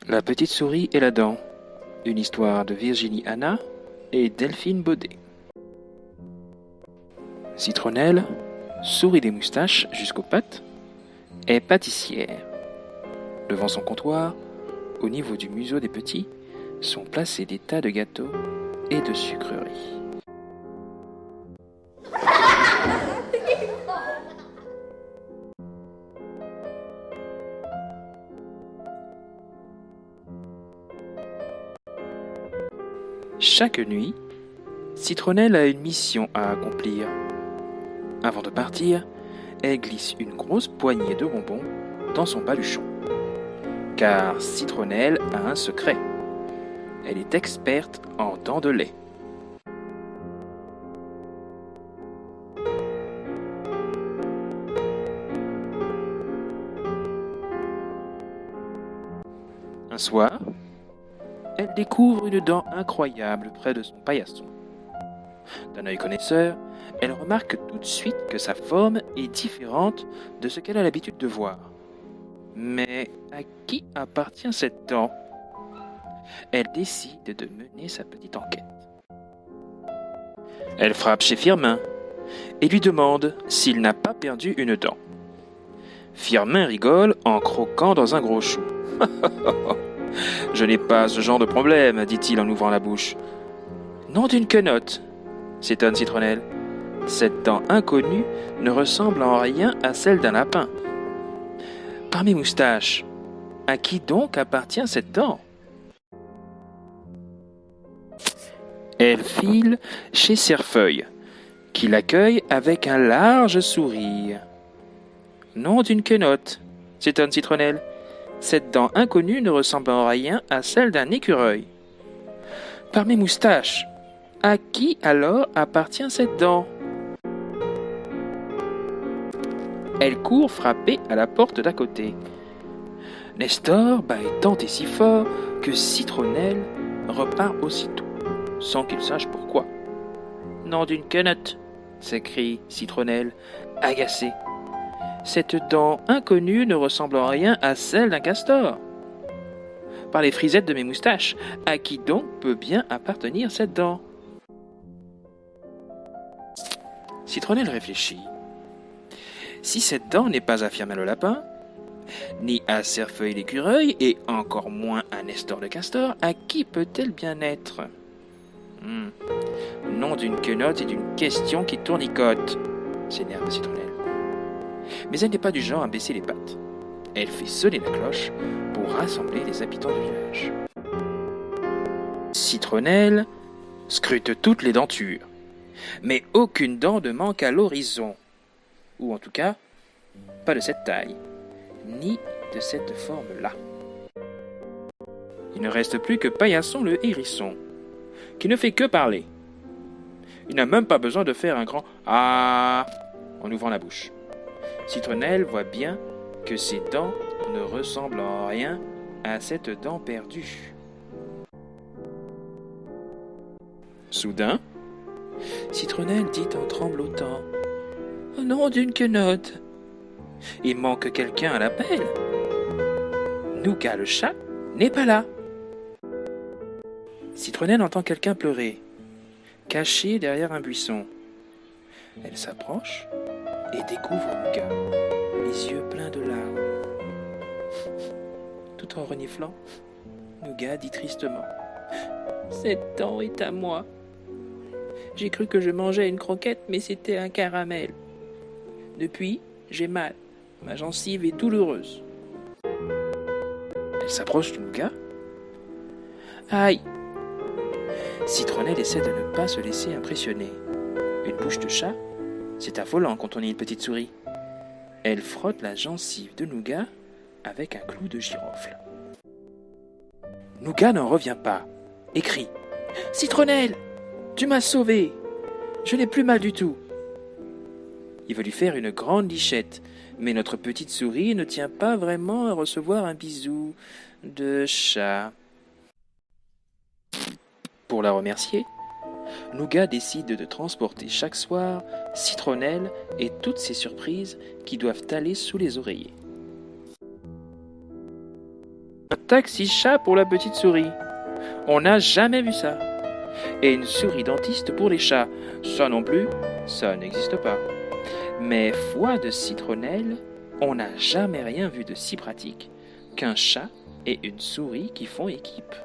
La petite souris et la dent. Une histoire de Virginie Hanna et Delphine Baudet. Citronnelle, souris des moustaches jusqu'aux pattes, est pâtissière. Devant son comptoir, au niveau du museau des petits, sont placés des tas de gâteaux et de sucreries. Chaque nuit, Citronnelle a une mission à accomplir. Avant de partir, elle glisse une grosse poignée de bonbons dans son baluchon. Car Citronnelle a un secret. Elle est experte en dents de lait. Un soir, elle découvre une dent incroyable près de son paillasson. D'un œil connaisseur, elle remarque tout de suite que sa forme est différente de ce qu'elle a l'habitude de voir. Mais à qui appartient cette dent? Elle décide de mener sa petite enquête. Elle frappe chez Firmin et lui demande s'il n'a pas perdu une dent. Firmin rigole en croquant dans un gros chou. « Je n'ai pas ce genre de problème, dit-il en ouvrant la bouche. Nom d'une quenotte, s'étonne Citronnelle. Cette dent inconnue ne ressemble en rien à celle d'un lapin. Par mes moustaches, à qui donc appartient cette dent? Elle file chez Cerfeuil, qui l'accueille avec un large sourire. Nom d'une quenotte, s'étonne Citronnelle. Cette dent inconnue ne ressemble en rien à celle d'un écureuil. Par mes moustaches, à qui alors appartient cette dent? Elle court frapper à la porte d'à côté. Nestor bat tant et si fort que Citronnelle repart aussitôt, sans qu'il sache pourquoi. Nom d'une quenotte, s'écrie Citronnelle, agacée. Cette dent inconnue ne ressemble en rien à celle d'un castor. Par les frisettes de mes moustaches, à qui donc peut bien appartenir cette dent? Citronnelle réfléchit. Si cette dent n'est pas à Firmin le lapin, ni à Cerfeuil l'écureuil, et encore moins à Nestor le castor, à qui peut-elle bien être? Nom d'une quenotte et d'une question qui tournicote, s'énerve Citronnelle. Mais elle n'est pas du genre à baisser les pattes. Elle fait sonner la cloche pour rassembler les habitants du village. Citronnelle scrute toutes les dentures, mais aucune dent ne manque à l'horizon. Ou en tout cas, pas de cette taille, ni de cette forme-là. Il ne reste plus que Paillasson le hérisson, qui ne fait que parler. Il n'a même pas besoin de faire un grand « Ah » en ouvrant la bouche. Citronnelle voit bien que ses dents ne ressemblent en rien à cette dent perdue. Soudain, Citronnelle dit en tremblotant: « Au nom d'une quenotte, il manque quelqu'un à l'appel. Nougat le chat n'est pas là. » Citronnelle entend quelqu'un pleurer, caché derrière un buisson. Elle s'approche et découvre Nougat, les yeux pleins de larmes. Tout en reniflant, Nougat dit tristement: « Cette dent est à moi. J'ai cru que je mangeais une croquette, mais c'était un caramel. Depuis, j'ai mal. Ma gencive est douloureuse. » Elle s'approche de Nougat. Aïe! Citronnelle essaie de ne pas se laisser impressionner. Une bouche de chat, c'est affolant quand on est une petite souris. Elle frotte la gencive de Nougat avec un clou de girofle. Nougat n'en revient pas et crie: « Citronnelle, tu m'as sauvé. Je n'ai plus mal du tout. » Il veut lui faire une grande lichette, mais notre petite souris ne tient pas vraiment à recevoir un bisou de chat. Pour la remercier, Nougat décide de transporter chaque soir Citronnelle et toutes ses surprises qui doivent aller sous les oreillers. taxi-chat pour la petite souris. On n'a jamais vu ça. Et une souris dentiste pour les chats. Ça non plus, ça n'existe pas. Mais foi de citronnelle, on n'a jamais rien vu de si pratique qu'un chat et une souris qui font équipe.